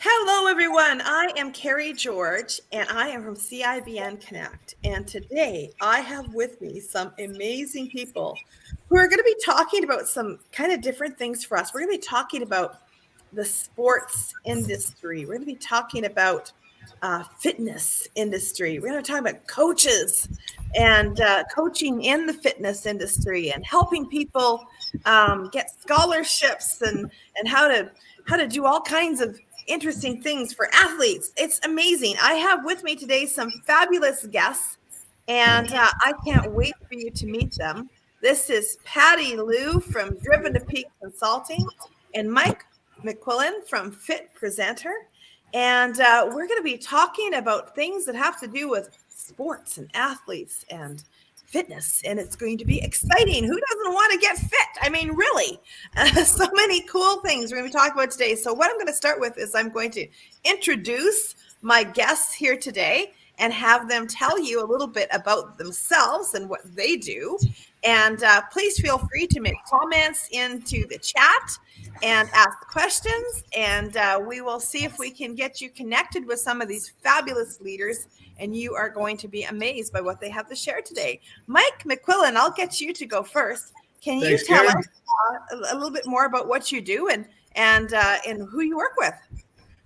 Hello, everyone. I am Kerry George, and I am from CIBN Connect. And today I have with me some amazing people who are going to be talking about some kind of different things for us. We're going to be talking about the sports industry. We're going to be talking about fitness industry. We're going to talk about coaches and coaching in the fitness industry and helping people get scholarships and how to do all kinds of interesting things for athletes. It's amazing. I have with me today some fabulous guests, and I can't wait for you to meet them. This is Patty Liu from Driven to Peak Consulting and Mike McQuillan from Fit Presenter. And we're going to be talking about things that have to do with sports and athletes and fitness, and it's going to be exciting. Who doesn't want to get fit? I mean, really, so many cool things we're going to be talking about today. So what I'm going to start with is I'm going to introduce my guests here today and have them tell you a little bit about themselves and what they do. And please feel free to make comments into the chat and ask questions. And we will see if we can get you connected with some of these fabulous leaders. And you are going to be amazed by what they have to share today. Mike McQuillan, I'll get you to go first. Can you tell us a little bit more about what you do and who you work with?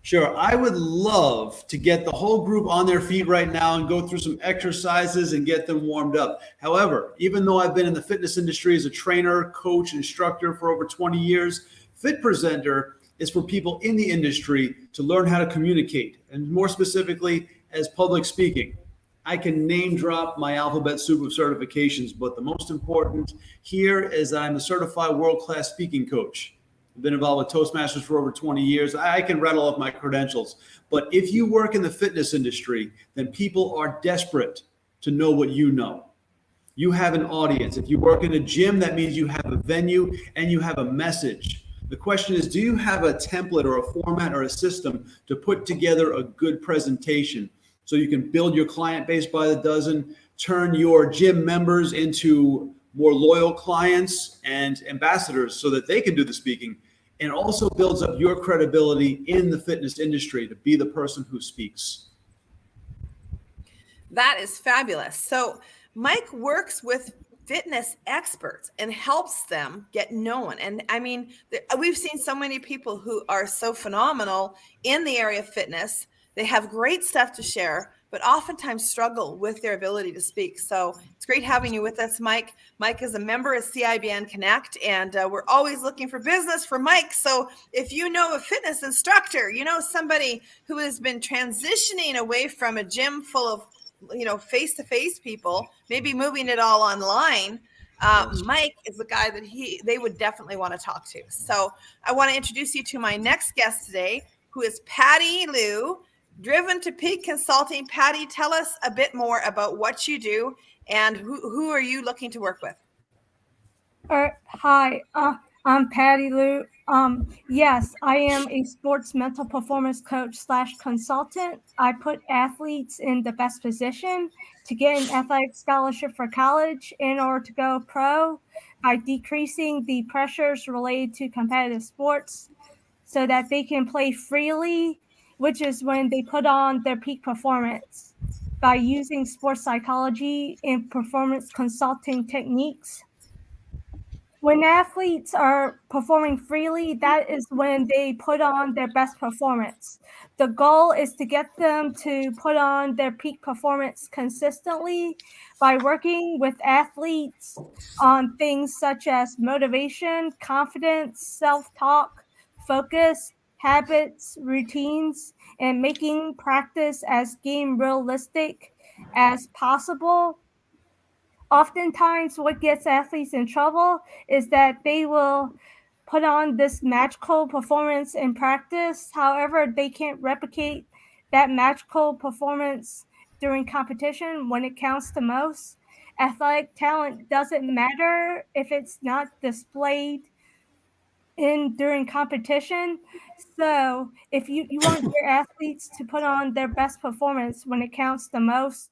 Sure. I would love to get the whole group on their feet right now and go through some exercises and get them warmed up. However, even though I've been in the fitness industry as a trainer, coach, instructor for over 20 years, Fit Presenter is for people in the industry to learn how to communicate, and more specifically, as public speaking. I can name drop my alphabet soup of certifications, but the most important here is that I'm a certified world-class speaking coach. I've been involved with Toastmasters for over 20 years. I can rattle off my credentials. But if you work in the fitness industry, then people are desperate to know what you know. You have an audience. If you work in a gym, that means you have a venue and you have a message. The question is, do you have a template or a format or a system to put together a good presentation so you can build your client base by the dozen, turn your gym members into more loyal clients and ambassadors so that they can do the speaking, and also builds up your credibility in the fitness industry to be the person who speaks. That is fabulous. So Mike works with fitness experts and helps them get known. And I mean, we've seen so many people who are so phenomenal in the area of fitness. They have great stuff to share, but oftentimes struggle with their ability to speak. So it's great having you with us, Mike. Mike is a member of CIBN Connect, and we're always looking for business for Mike. So if you know a fitness instructor, you know somebody who has been transitioning away from a gym full of face-to-face people, maybe moving it all online, Mike is the guy that they would definitely want to talk to. So I want to introduce you to my next guest today, who is Patty Liu, Driven to Peak Consulting. Patty, tell us a bit more about what you do and who are you looking to work with? Hi, I'm Patty Liu. Yes, I am a sports mental performance coach / consultant. I put athletes in the best position to get an athletic scholarship for college in order to go pro by decreasing the pressures related to competitive sports so that they can play freely, which is when they put on their peak performance by using sports psychology and performance consulting techniques. When athletes are performing freely, that is when they put on their best performance. The goal is to get them to put on their peak performance consistently by working with athletes on things such as motivation, confidence, self-talk, focus, habits, routines, and making practice as game realistic as possible. Oftentimes, what gets athletes in trouble is that they will put on this magical performance in practice. However, they can't replicate that magical performance during competition when it counts the most. Athletic talent doesn't matter if it's not displayed during competition. So if you want your athletes to put on their best performance when it counts the most,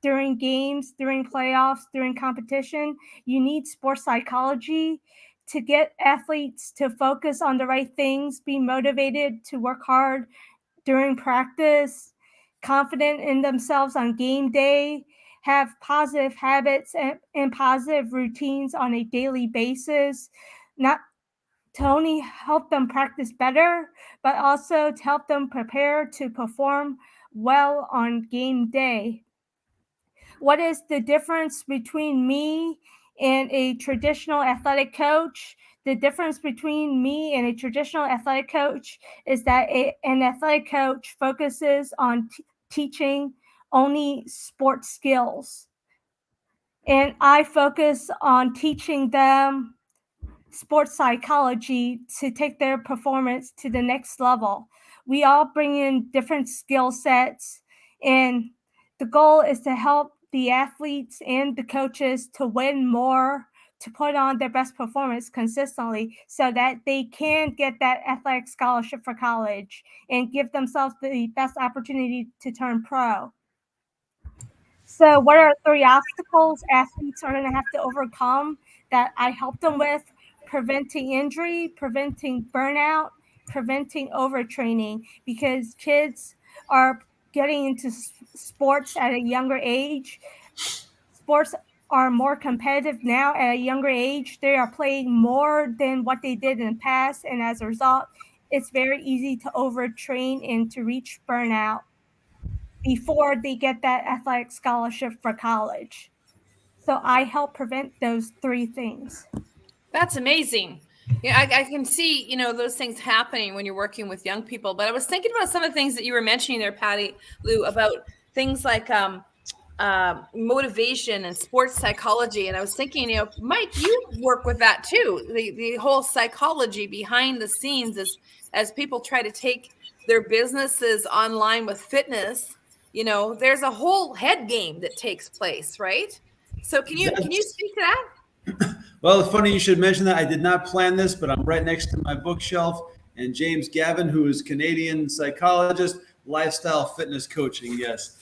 during games, during playoffs, during competition, you need sports psychology to get athletes to focus on the right things, be motivated to work hard, during practice, confident in themselves on game day, have positive habits and positive routines on a daily basis, not to only help them practice better, but also to help them prepare to perform well on game day. What is the difference between me and a traditional athletic coach? The difference between me and a traditional athletic coach is that an athletic coach focuses on teaching only sports skills. And I focus on teaching them sports psychology to take their performance to the next level. We all bring in different skill sets, and the goal is to help the athletes and the coaches to win more, to put on their best performance consistently so that they can get that athletic scholarship for college and give themselves the best opportunity to turn pro. So, what are 3 obstacles athletes are going to have to overcome that I help them with? Preventing injury, preventing burnout, preventing overtraining, because kids are getting into sports at a younger age. Sports are more competitive now at a younger age. They are playing more than what they did in the past, and as a result, it's very easy to overtrain and to reach burnout before they get that athletic scholarship for college. So I help prevent those 3 things. That's amazing. Yeah, I can see, those things happening when you're working with young people. But I was thinking about some of the things that you were mentioning there, Patty Lou, about things like motivation and sports psychology. And I was thinking, Mike, you work with that too. The whole psychology behind the scenes as people try to take their businesses online with fitness. There's a whole head game that takes place, right? So can you speak to that? Well, it's funny you should mention that. I did not plan this, but I'm right next to my bookshelf. And James Gavin, who is Canadian psychologist, lifestyle fitness coaching. Yes.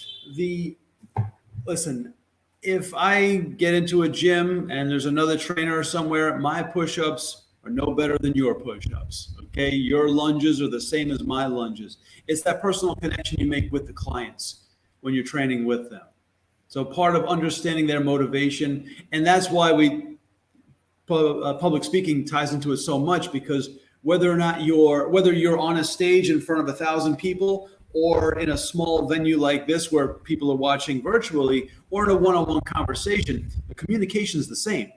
Listen, if I get into a gym and there's another trainer somewhere, my push-ups are no better than your push-ups. Okay. Your lunges are the same as my lunges. It's that personal connection you make with the clients when you're training with them. So part of understanding their motivation, and that's why public speaking ties into it so much, because whether you're on a stage in front of 1,000 people or in a small venue like this where people are watching virtually, or in a one-on-one conversation, the communication is the same.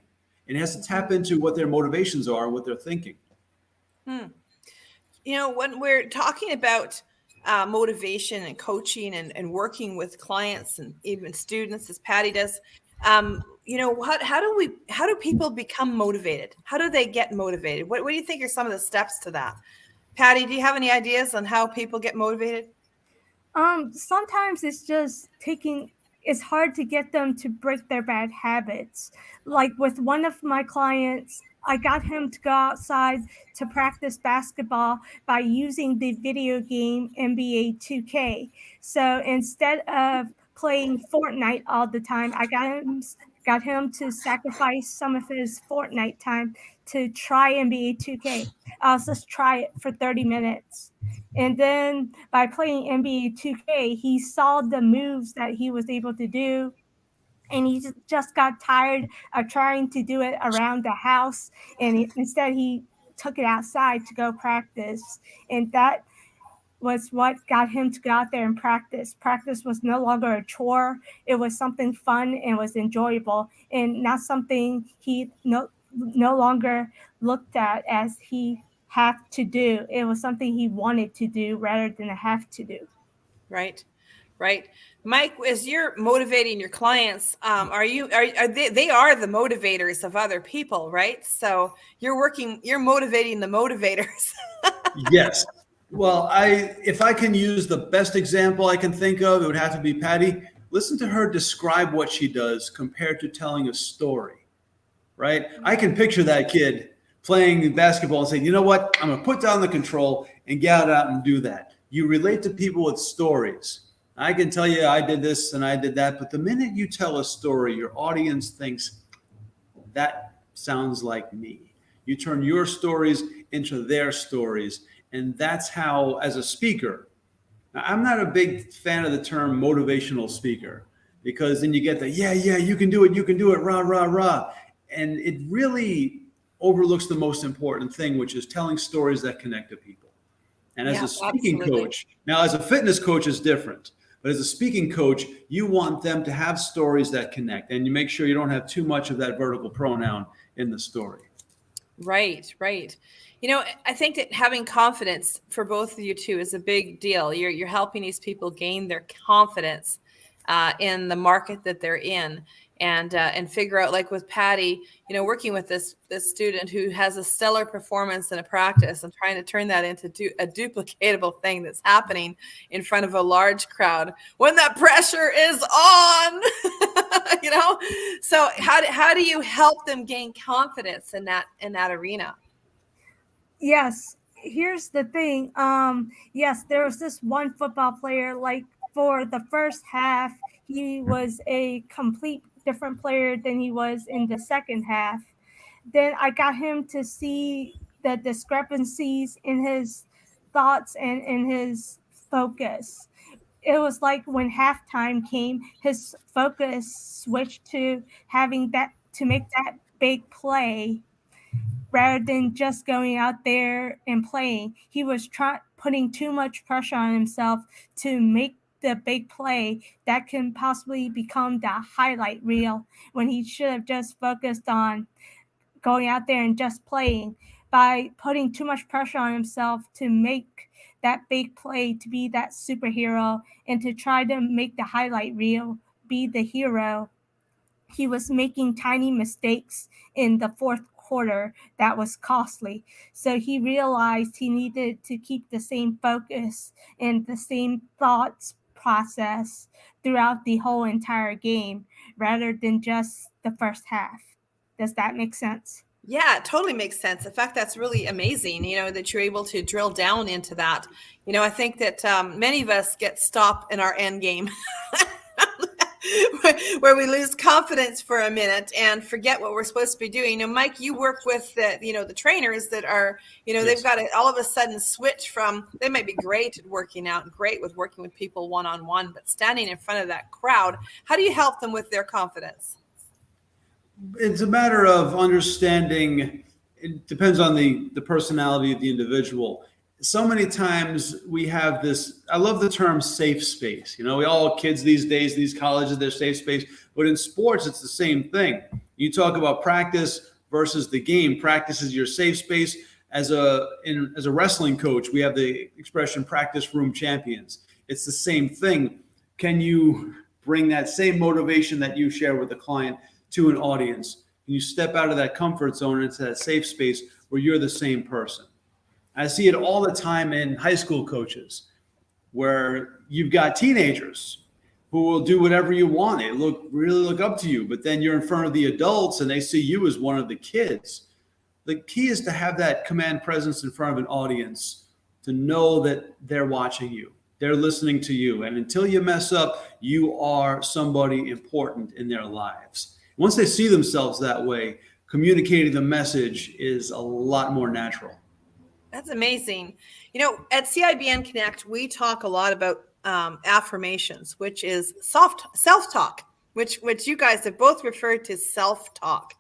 It has to tap into what their motivations are, what they're thinking. When we're talking about motivation and coaching and working with clients and even students, as Patty does, how do people become motivated? How do they get motivated? What do you think are some of the steps to that? Patty, do you have any ideas on how people get motivated? Sometimes it's hard to get them to break their bad habits. Like with one of my clients, I got him to go outside to practice basketball by using the video game NBA 2K. So instead of playing Fortnite all the time, I got him to sacrifice some of his Fortnite time to try NBA 2K. I'll just try it for 30 minutes. And then by playing NBA 2K, he saw the moves that he was able to do. And he just got tired of trying to do it around the house. And instead, he took it outside to go practice. And that was what got him to go out there and practice. Practice was no longer a chore. It was something fun and was enjoyable, and not something he no longer looked at as he have to do. It was something he wanted to do rather than a have to do. Right. Mike, as you're motivating your clients, are they are the motivators of other people, right? So you're motivating the motivators. Yes. Well, if I can use the best example I can think of, it would have to be Patty. Listen to her describe what she does compared to telling a story, right? I can picture that kid playing basketball and saying, you know what? I'm going to put down the control and get out and do that. You relate to people with stories. I can tell you I did this and I did that, but the minute you tell a story, your audience thinks that sounds like me. You turn your stories into their stories. And that's how, as a speaker, Now, I'm not a big fan of the term motivational speaker because then you get the, yeah, you can do it, rah, rah, rah. And it really overlooks the most important thing, which is telling stories that connect to people. And as Yeah, a speaking absolutely. coach, now as a fitness coach is different, but as a speaking coach, you want them to have stories that connect, and you make sure you don't have too much of that vertical pronoun in the story. Right, right. You know, I think that having confidence for both of you two is a big deal. You're helping these people gain their confidence in the market that they're in, and figure out, like with Patty, you know, working with this student who has a stellar performance in a practice and trying to turn that into a duplicatable thing that's happening in front of a large crowd when that pressure is on. You know, so how do you help them gain confidence in that arena? Yes, here's the thing. Yes, there was this one football player, like for the first half, he was a complete different player than he was in the second half. Then I got him to see the discrepancies in his thoughts and in his focus. It was like when halftime came, his focus switched to having that to make that big play rather than just going out there and playing. He was putting too much pressure on himself to make the big play that can possibly become the highlight reel when he should have just focused on going out there and just playing. By putting too much pressure on himself to make that big play, to be that superhero, and to try to make the highlight reel be the hero, he was making tiny mistakes in the fourth quarter that was costly. So he realized he needed to keep the same focus and the same thoughts process throughout the whole entire game rather than just the first half. Does that make sense? Yeah, it totally makes sense. In fact, that's really amazing, you know, that you're able to drill down into that. You know, I think that many of us get stopped in our end game where we lose confidence for a minute and forget what we're supposed to be doing. You know, Mike, you work with the trainers that are, you know, Yes. they've got to all of a sudden switch from, they might be great at working out and great with working with people one-on-one, but standing in front of that crowd, how do you help them with their confidence? It's a matter of understanding. It depends on the personality of the individual. So many times we have this, I love the term safe space. You know, we all kids these days, these colleges, they're safe space, but in sports it's the same thing. You talk about practice versus the game. Practice is your safe space. As a wrestling coach, we have the expression practice room champions. It's the same thing. Can you bring that same motivation that you share with the client to an audience? Can you step out of that comfort zone into that safe space where you're the same person? I see it all the time in high school coaches where you've got teenagers who will do whatever you want. They really look up to you, but then you're in front of the adults and they see you as one of the kids. The key is to have that command presence in front of an audience, to know that they're watching you, they're listening to you. And until you mess up, you are somebody important in their lives. Once they see themselves that way, communicating the message is a lot more natural. That's amazing. You know, at CIBN Connect, we talk a lot about affirmations, which is self-talk, which you guys have both referred to self-talk.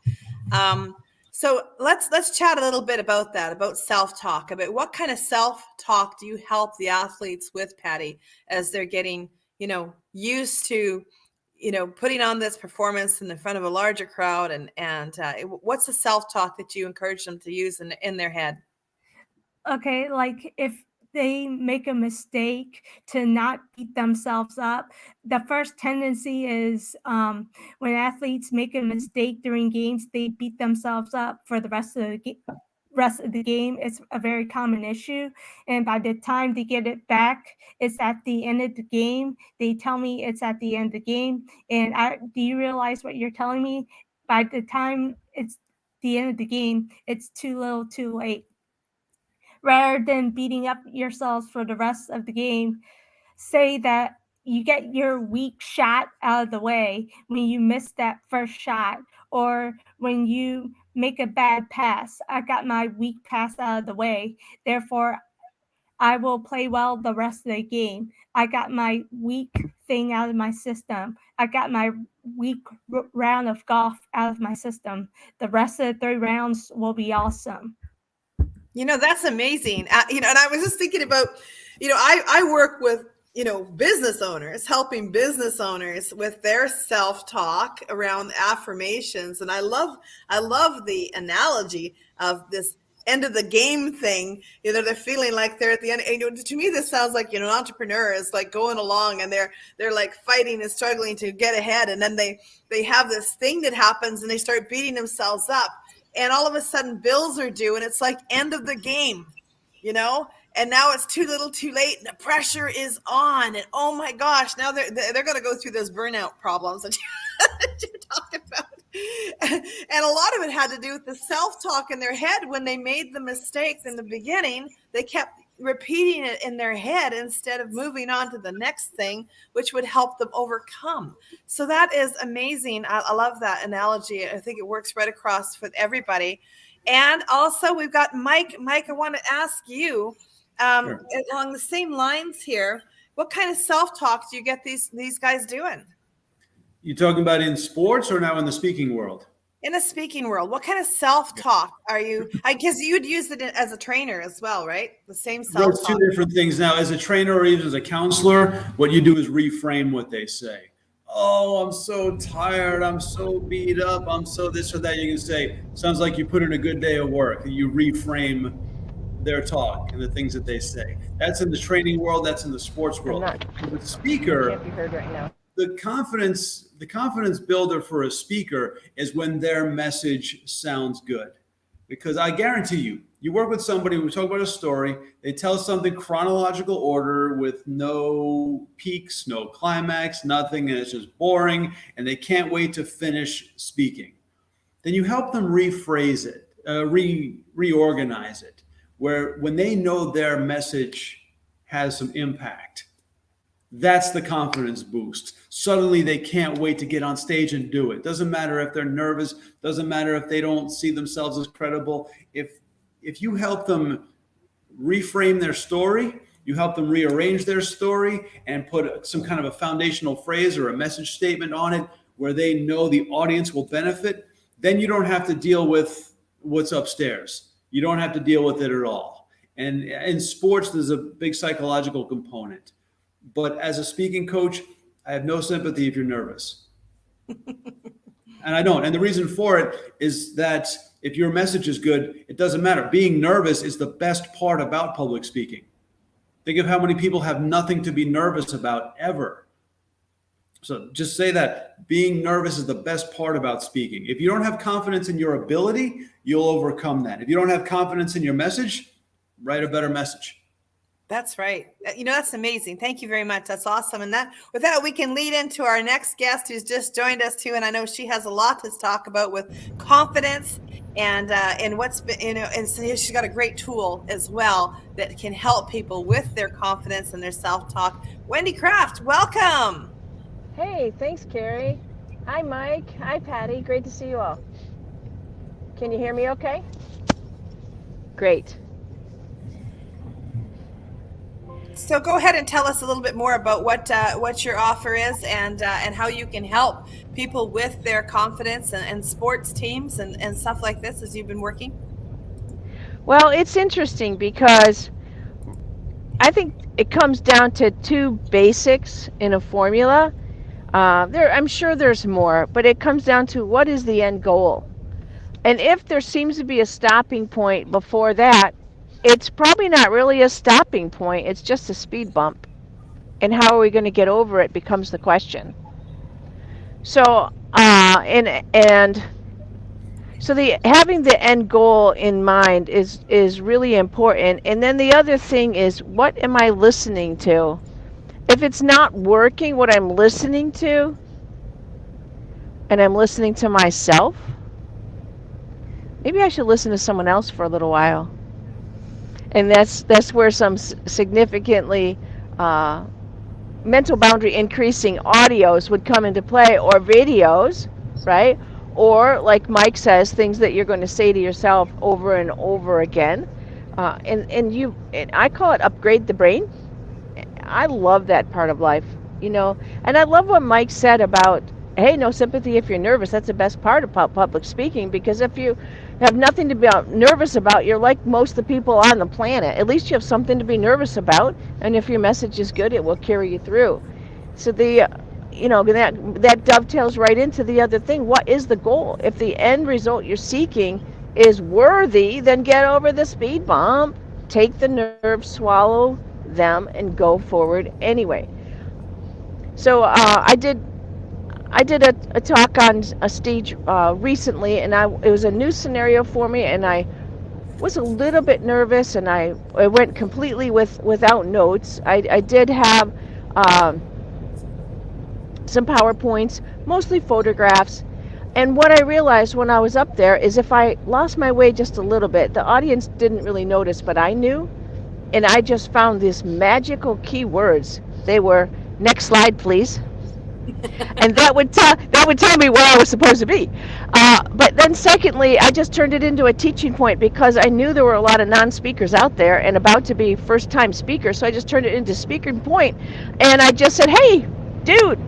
So let's chat a little bit about that, about self-talk, about what kind of self-talk do you help the athletes with, Patty, as they're getting, you know, used to, you know, putting on this performance in the front of a larger crowd, and what's the self-talk that you encourage them to use in their head? Okay, like if they make a mistake, to not beat themselves up. The first tendency is when athletes make a mistake during games, they beat themselves up for the rest of the game. It's a very common issue, and by the time they get it back, it's at the end of the game. They tell me it's at the end of the game, and do you realize what you're telling me? By the time it's the end of the game, it's too little, too late. Rather than beating up yourselves for the rest of the game, say that you get your weak shot out of the way when you miss that first shot, or when you make a bad pass. I got my weak pass out of the way. Therefore, I will play well the rest of the game. I got my weak thing out of my system. I got my weak round of golf out of my system. The rest of the 3 rounds will be awesome. That's amazing. And I was just thinking about, I work with, business owners, helping business owners with their self-talk around affirmations. And I love the analogy of this end of the game thing. They're feeling like they're at the end. And, to me, this sounds like, an entrepreneur is like going along and they're like fighting and struggling to get ahead. And then they have this thing that happens and they start beating themselves up. And all of a sudden bills are due and it's like end of the game, and now it's too little too late and the pressure is on. And oh my gosh, now they're going to go through those burnout problems that you're talking about. And a lot of it had to do with the self-talk in their head. When they made the mistake in the beginning, they kept repeating it in their head instead of moving on to the next thing, which would help them overcome. So that is amazing. I love that analogy. I think it works right across with everybody. And also we've got Mike. Mike, I want to ask you, Sure. along the same lines here, what kind of self-talk do you get these guys doing? You talking about in sports or now in the speaking world? In the speaking world, what kind of self-talk are you? I guess you'd use it as a trainer as well, right? The same self-talk. Those two different things. Now, as a trainer or even as a counselor, what you do is reframe what they say. Oh, I'm so tired. I'm so beat up. I'm so this or that. You can say, sounds like you put in a good day of work. And you reframe their talk and the things that they say. That's in the training world. That's in the sports world. The speaker can't be heard right now. The confidence builder for a speaker is when their message sounds good. Because I guarantee you work with somebody, we talk about a story, they tell something chronological order with no peaks, no climax, nothing, and it's just boring, and they can't wait to finish speaking. Then you help them rephrase it, reorganize it, where when they know their message has some impact, that's the confidence boost. Suddenly they can't wait to get on stage and do it. Doesn't matter if they're nervous, doesn't matter if they don't see themselves as credible. If you help them reframe their story, you help them rearrange their story and put some kind of a foundational phrase or a message statement on it where they know the audience will benefit, then you don't have to deal with what's upstairs. You don't have to deal with it at all. And in sports, there's a big psychological component. But as a speaking coach, I have no sympathy if you're nervous. And I don't. And the reason for it is that if your message is good, it doesn't matter. Being nervous is the best part about public speaking. Think of how many people have nothing to be nervous about ever. So just say that being nervous is the best part about speaking. If you don't have confidence in your ability, you'll overcome that. If you don't have confidence in your message, write a better message. That's right. That's amazing. Thank you very much. That's awesome. And with that, we can lead into our next guest who's just joined us too. And I know she has a lot to talk about with confidence and what's been, and so she's got a great tool as well that can help people with their confidence and their self-talk. Wendy Kraft, welcome. Hey, thanks, Kerry. Hi, Mike. Hi, Patty. Great to see you all. Can you hear me okay? Great. So go ahead and tell us a little bit more about what your offer is and how you can help people with their confidence and sports teams and stuff like this as you've been working. Well, it's interesting because I think it comes down to two basics in a formula. I'm sure there's more, but it comes down to what is the end goal. And if there seems to be a stopping point before that, it's probably not really a stopping point. It's just a speed bump. And how are we going to get over it becomes the question. So, so having the end goal in mind is really important. And then the other thing is, what am I listening to? If it's not working, what I'm listening to, and I'm listening to myself, maybe I should listen to someone else for a little while. And that's where some significantly mental boundary increasing audios would come into play, or videos, right? Or like Mike says, things that you're going to say to yourself over and over again, And I call it upgrade the brain. I love that part of life, you know. And I love what Mike said about, hey, no sympathy if you're nervous. That's the best part about public speaking, because if you have nothing to be nervous about, you're like most of the people on the planet. At least you have something to be nervous about, and if your message is good, it will carry you through. So that dovetails right into the other thing. What is the goal? If the end result you're seeking is worthy, then get over the speed bump, take the nerves, swallow them, and go forward anyway. So I did a talk on a stage recently, and it was a new scenario for me, and I was a little bit nervous, and I went completely without notes. I did have um, some PowerPoints, mostly photographs. And what I realized when I was up there is if I lost my way just a little bit, the audience didn't really notice, but I knew. And I just found these magical keywords. They were, next slide, please. And that would tell me where I was supposed to be. But then, secondly, I just turned it into a teaching point because I knew there were a lot of non-speakers out there and about to be first-time speakers. So I just turned it into speaking point, and I just said, "Hey, dude,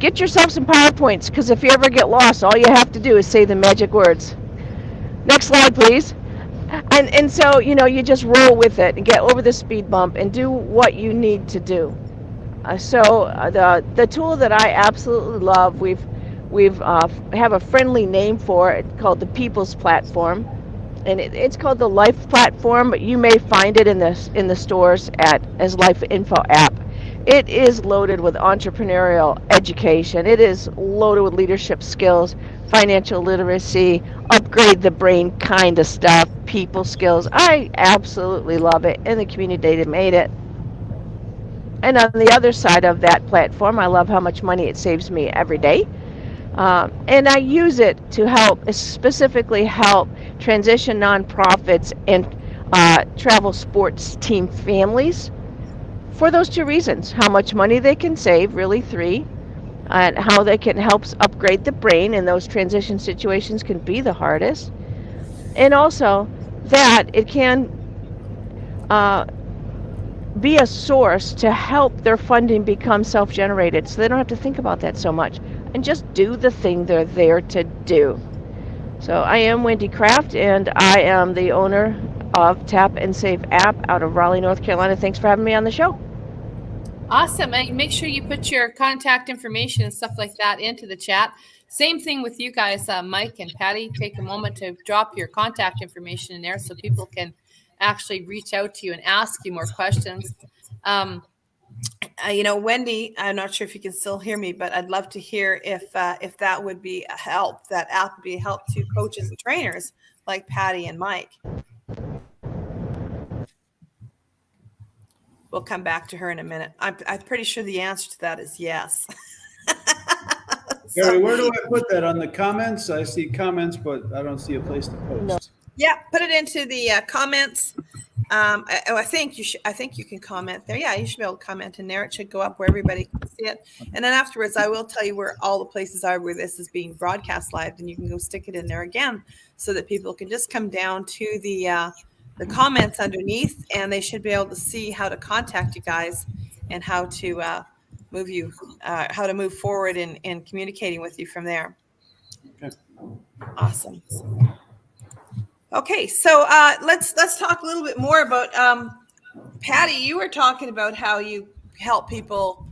get yourself some PowerPoints, because if you ever get lost, all you have to do is say the magic words. Next slide, please." And so you just roll with it and get over the speed bump and do what you need to do. The tool that I absolutely love, we've have a friendly name for it called the People's Platform, and it's called the Life Platform, but you may find it in the stores as Life Info app. It is loaded with entrepreneurial education. It is loaded with leadership skills, financial literacy, upgrade the brain kind of stuff, people skills. I absolutely love it, and the community that made it. And on the other side of that platform, I love how much money it saves me every day. And I use it to specifically help transition nonprofits and travel sports team families for those two reasons: how much money they can save, really three, and how they can help upgrade the brain, and those transition situations can be the hardest, and also that it can uh, be a source to help their funding become self-generated, so they don't have to think about that so much and just do the thing they're there to do. So I am Wendy Kraft, and I am the owner of Tap and Save app out of Raleigh, North Carolina. Thanks for having me on the show. Awesome. And make sure you put your contact information and stuff like that into the chat. Same thing with you guys, Mike and Patty. Take a moment to drop your contact information in there so people can actually reach out to you and ask you more questions. Wendy, I'm not sure if you can still hear me, but I'd love to hear if that would be a help. That app would be a help to coaches and trainers like Patty and Mike. We'll come back to her in a minute. I'm pretty sure the answer to that is yes. Kerry, where do I put that on the comments? I see comments, but I don't see a place to post. Yeah, put it into the comments. I think you should. I think you can comment there. Yeah, you should be able to comment in there. It should go up where everybody can see it. And then afterwards, I will tell you where all the places are where this is being broadcast live. Then you can go stick it in there again, so that people can just come down to the comments underneath, and they should be able to see how to contact you guys and how to move forward in communicating with you from there. Okay. Awesome. Okay, so let's talk a little bit more about Patty. You were talking about how you help people,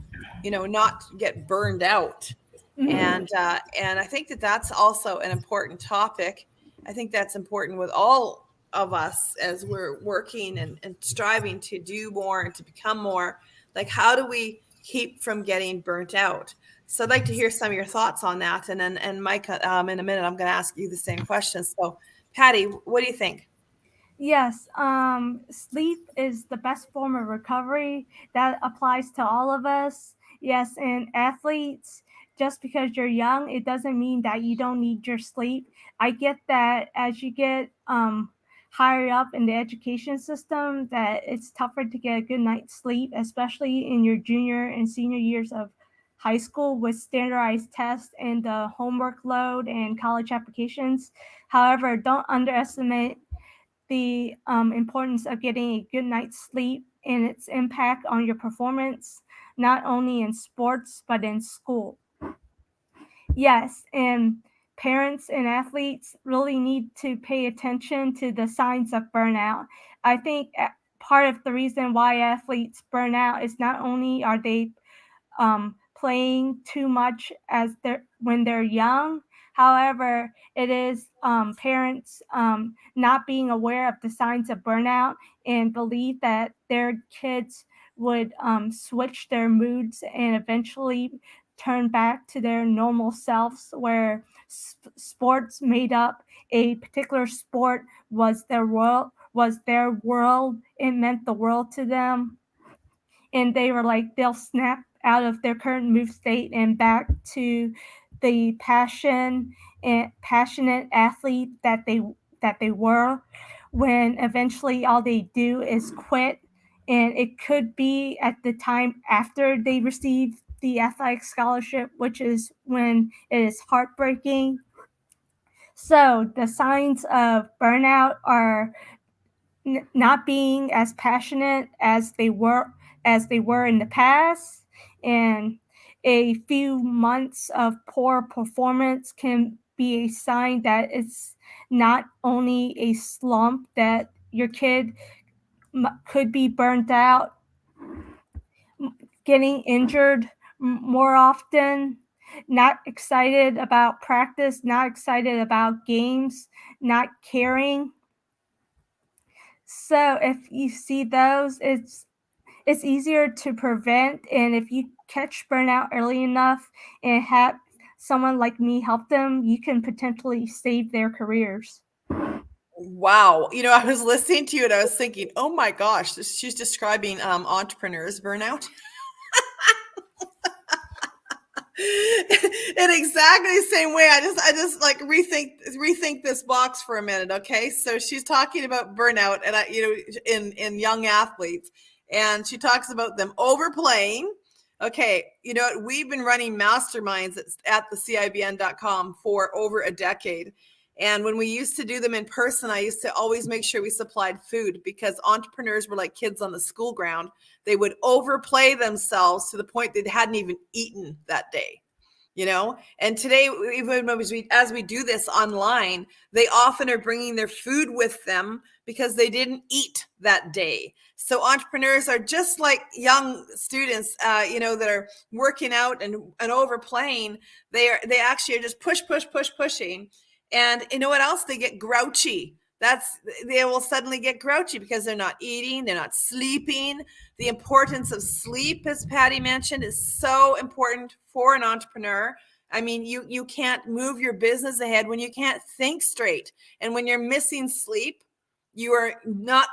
not get burned out, and I think that's also an important topic. I think that's important with all of us as we're working and striving to do more and to become more. Like, how do we keep from getting burnt out? So I'd like to hear some of your thoughts on that, and Mike, in a minute, I'm going to ask you the same question. So, Patty, what do you think? Yes, sleep is the best form of recovery. That applies to all of us. Yes, and athletes, just because you're young, it doesn't mean that you don't need your sleep. I get that as you get higher up in the education system, that it's tougher to get a good night's sleep, especially in your junior and senior years of high school with standardized tests and the homework load and college applications. However, don't underestimate the importance of getting a good night's sleep and its impact on your performance, not only in sports, but in school. Yes, and parents and athletes really need to pay attention to the signs of burnout. I think part of the reason why athletes burn out is not only are they playing too much when they're young. However, it is parents not being aware of the signs of burnout and believe that their kids would switch their moods and eventually turn back to their normal selves, where sports made up a particular sport was their world. It meant the world to them, and they were like, they'll snap out of their current mood state and back to the passionate athlete that they were, when eventually all they do is quit. And it could be at the time after they receive the athletic scholarship, which is when it is heartbreaking. So the signs of burnout are not being as passionate as they were in the past, and a few months of poor performance can be a sign that it's not only a slump, that your kid could be burnt out, getting injured more often, not excited about practice, not excited about games, not caring. So if you see those, it's easier to prevent. And if you catch burnout early enough and have someone like me help them, you can potentially save their careers. Wow. I was listening to you and I was thinking, oh my gosh, she's describing entrepreneurs burnout. In exactly the same way. I just like rethink this box for a minute. Okay. So she's talking about burnout and in young athletes, and she talks about them overplaying. Okay. We've been running masterminds at the CIBN.com for over a decade. And when we used to do them in person, I used to always make sure we supplied food, because entrepreneurs were like kids on the school ground. They would overplay themselves to the point they hadn't even eaten that day. And today, even as we do this online, they often are bringing their food with them because they didn't eat that day. So entrepreneurs are just like young students, that are working out and overplaying. They actually are just pushing. And you know what else? They get grouchy. They will suddenly get grouchy because they're not eating, they're not sleeping. The importance of sleep, as Patty mentioned, is so important for an entrepreneur. I mean, you can't move your business ahead when you can't think straight. And when you're missing sleep, you're not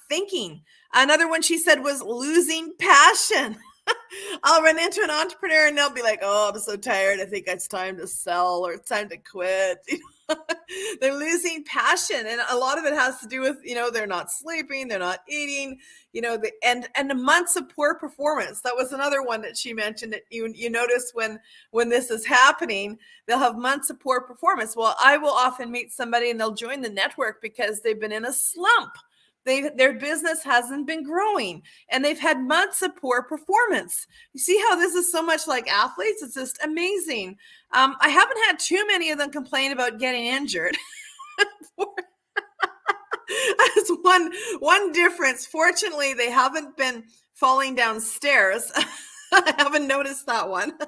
thinking. Another one she said was losing passion. I'll run into an entrepreneur and they'll be like, oh, I'm so tired. I think it's time to sell, or it's time to quit. They're losing passion. And a lot of it has to do with, they're not sleeping, they're not eating, and the months of poor performance. That was another one that she mentioned, that you notice when this is happening, they'll have months of poor performance. Well, I will often meet somebody and they'll join the network because they've been in a slump. Their business hasn't been growing and they've had months of poor performance. You see how this is so much like athletes? It's just amazing. I haven't had too many of them complain about getting injured. That's one difference. Fortunately, they haven't been falling down stairs. I haven't noticed that one.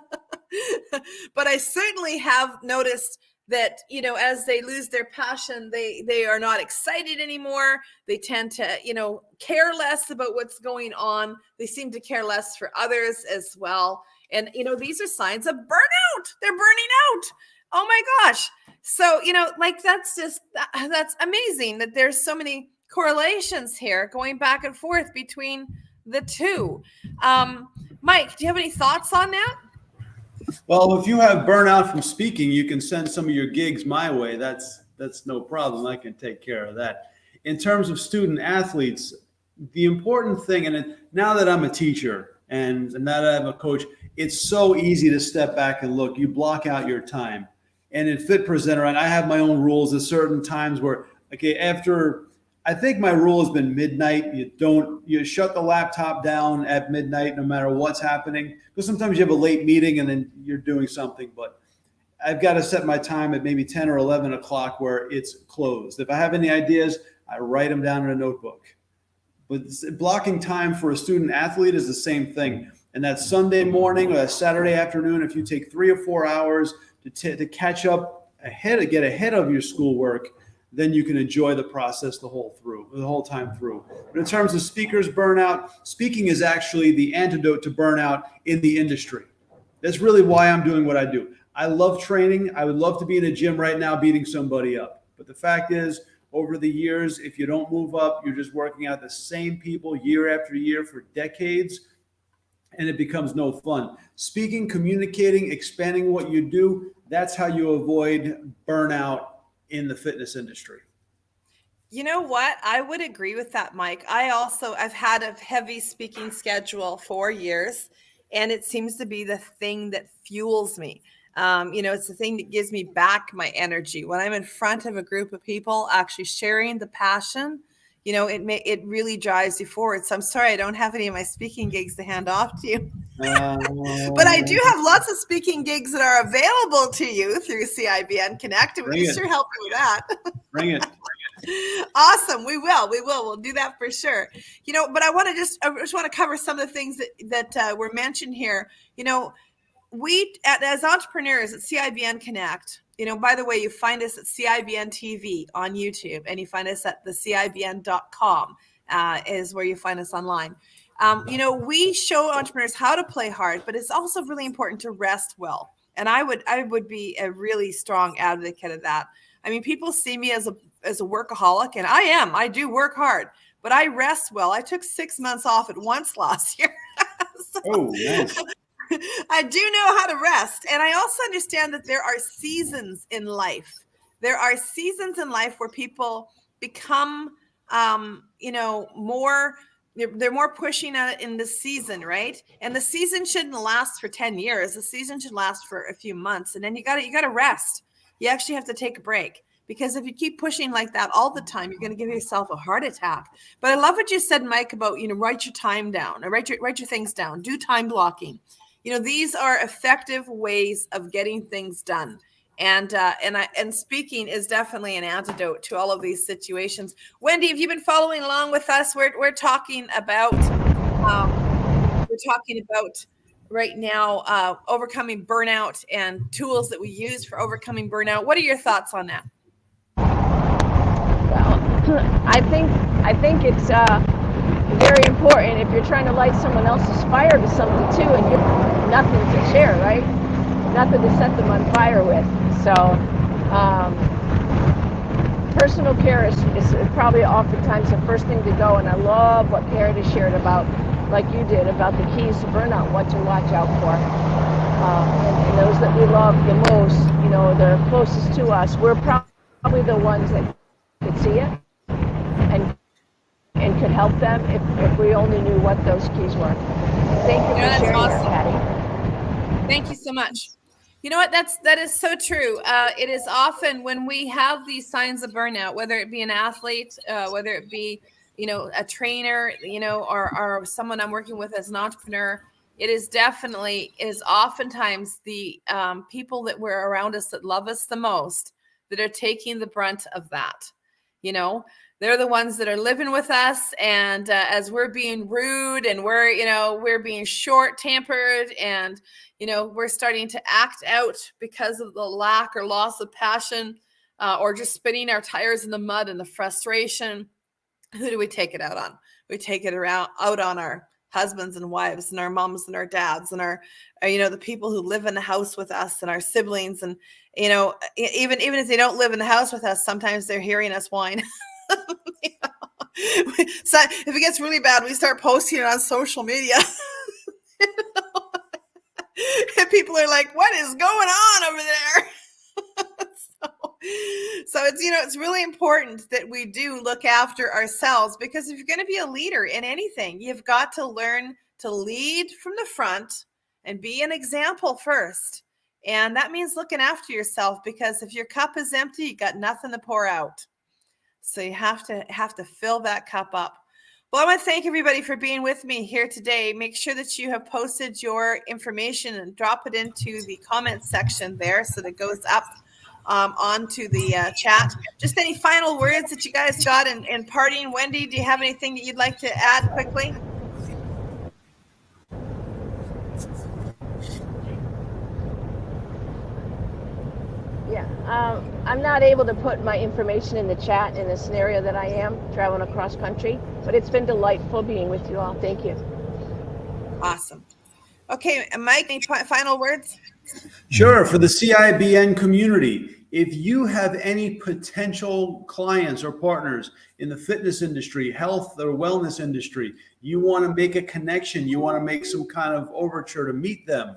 But I certainly have noticed that, as they lose their passion, they are not excited anymore. They tend to, care less about what's going on. They seem to care less for others as well. And, these are signs of burnout. They're burning out. Oh my gosh. So, that's amazing that there's so many correlations here going back and forth between the two. Mike, do you have any thoughts on that? Well, if you have burnout from speaking, you can send some of your gigs my way. That's no problem. I can take care of that. In terms of student athletes, the important thing, and now that I'm a teacher and now that I'm a coach, it's so easy to step back and look. You block out your time. And in Fit Presenter, and I have my own rules at certain times where, okay, after I think my rule has been midnight. You shut the laptop down at midnight, no matter what's happening. Because sometimes you have a late meeting and then you're doing something, but I've got to set my time at maybe 10 or 11 o'clock where it's closed. If I have any ideas, I write them down in a notebook. But blocking time for a student athlete is the same thing. And that Sunday morning or that Saturday afternoon, if you take 3 or 4 hours to catch up get ahead of your schoolwork, then you can enjoy the process the whole time through. But in terms of speakers burnout, speaking is actually the antidote to burnout in the industry. That's really why I'm doing what I do. I love training. I would love to be in a gym right now beating somebody up. But the fact is, over the years, if you don't move up, you're just working out the same people year after year for decades, and it becomes no fun. Speaking, communicating, expanding what you do, that's how you avoid burnout in the fitness industry. You know what? I would agree with that, Mike. I've had a heavy speaking schedule for years, and it seems to be the thing that fuels me. It's the thing that gives me back my energy when I'm in front of a group of people, actually sharing the passion. It really drives you forward. So I'm sorry I don't have any of my speaking gigs to hand off to you. But I do have lots of speaking gigs that are available to you through CIBN Connect, and we can sure help you with that. Bring it. Awesome. We will. We'll do that for sure. But I just want to cover some of the things that were mentioned here. We, as entrepreneurs at CIBN Connect, by the way, you find us at CIBN TV on YouTube, and you find us at the CIBN.com is where you find us online. We show entrepreneurs how to play hard, but it's also really important to rest well. And I would be a really strong advocate of that. I mean, people see me as a workaholic, and I do work hard, but I rest well. I took 6 months off at once last year. Oh, nice. I do know how to rest. And I also understand that there are seasons in life. There are seasons in life where people become, they're more pushing at it in the season, right? And the season shouldn't last for 10 years. The season should last for a few months. And then you got to rest. You actually have to take a break, because if you keep pushing like that all the time, you're going to give yourself a heart attack. But I love what you said, Mike, about, write your time down, or write your things down, do time blocking. These are effective ways of getting things done. And speaking is definitely an antidote to all of these situations. Wendy, have you been following along with us? We're talking about right now overcoming burnout and tools that we use for overcoming burnout. What are your thoughts on that? Well, I think it's very important if you're trying to light someone else's fire to something too, and you're nothing to share, right? Nothing to set them on fire with. So personal care is probably oftentimes the first thing to go. And I love what Kerry shared about, like you did, about the keys to burnout, what to watch out for. And those that we love the most, they're closest to us, we're probably the ones that could see it and could help them if we only knew what those keys were. Thank you for sharing that, Patty. Thank you so much. You know what? That is so true. It is often when we have these signs of burnout, whether it be an athlete, whether it be, a trainer, or someone I'm working with as an entrepreneur, it is oftentimes the people that we're around us that love us the most that are taking the brunt of that. They're the ones that are living with us, and as we're being rude and we're being short-tempered, and we're starting to act out because of the lack or loss of passion, or just spinning our tires in the mud and the frustration. Who do we take it out on? We take it out on our husbands and wives and our moms and our dads and our the people who live in the house with us and our siblings, and even if they don't live in the house with us, sometimes they're hearing us whine. So if it gets really bad, we start posting it on social media. And people are like, what is going on over there? So it's really important that we do look after ourselves, because if you're going to be a leader in anything, you've got to learn to lead from the front and be an example first. And that means looking after yourself, because if your cup is empty, you got nothing to pour out. So you have to fill that cup up. Well, I want to thank everybody for being with me here today. Make sure that you have posted your information and drop it into the comments section there so that it goes up onto the chat. Just any final words that you guys got in parting. Wendy, do you have anything that you'd like to add quickly? Yeah, I'm not able to put my information in the chat in the scenario that I am traveling across country, but it's been delightful being with you all. Thank you. Awesome. Okay, Mike, any final words? Sure. For the CIBN community, if you have any potential clients or partners in the fitness industry, health or wellness industry, you want to make a connection, you want to make some kind of overture to meet them,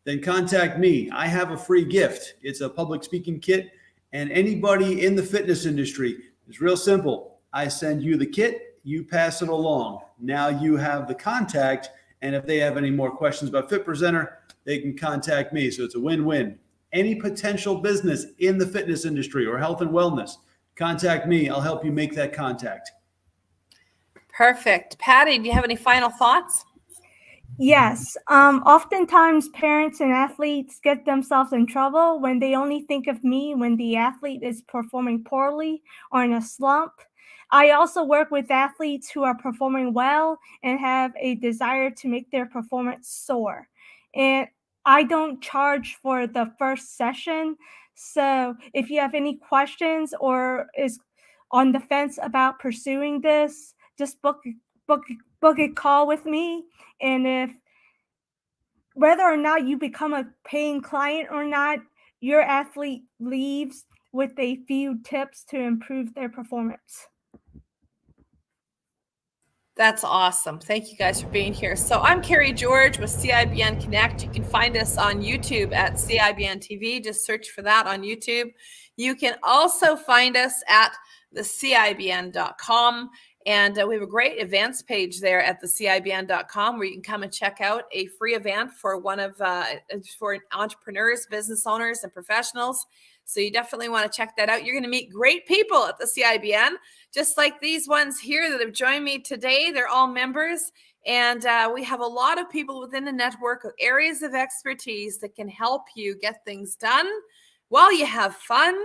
then contact me. I have a free gift. It's a public speaking kit, and anybody in the fitness industry, it's real simple. I send you the kit, you pass it along. Now you have the contact, and if they have any more questions about Fit Presenter, they can contact me. So it's a win-win. Any potential business in the fitness industry or health and wellness, contact me. I'll help you make that contact. Perfect. Patty, do you have any final thoughts? Yes. Oftentimes parents and athletes get themselves in trouble when they only think of me when the athlete is performing poorly or in a slump. I also work with athletes who are performing well and have a desire to make their performance soar. And I don't charge for the first session. So if you have any questions or is on the fence about pursuing this, just book a call with me. And if whether or not you become a paying client or not, your athlete leaves with a few tips to improve their performance. That's awesome. Thank you guys for being here. So I'm Kerry George with CIBN Connect. You can find us on YouTube at CIBN TV. Just search for that on YouTube. You can also find us at thecibn.com. And we have a great events page there at thecibn.com where you can come and check out a free event for for entrepreneurs, business owners, and professionals. So you definitely want to check that out. You're going to meet great people at the CIBN, just like these ones here that have joined me today. They're all members. And we have a lot of people within the network of areas of expertise that can help you get things done while you have fun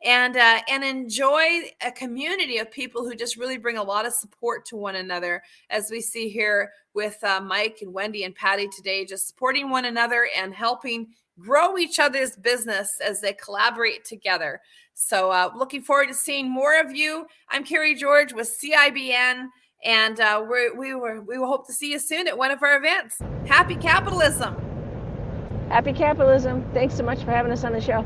and enjoy a community of people who just really bring a lot of support to one another, as we see here with Mike and Wendy and Patty today, just supporting one another and helping grow each other's business as they collaborate together. So looking forward to seeing more of you. I'm Kerry George with CIBN, and we will hope to see you soon at one of our events. Happy capitalism. Happy capitalism. Thanks so much for having us on the show.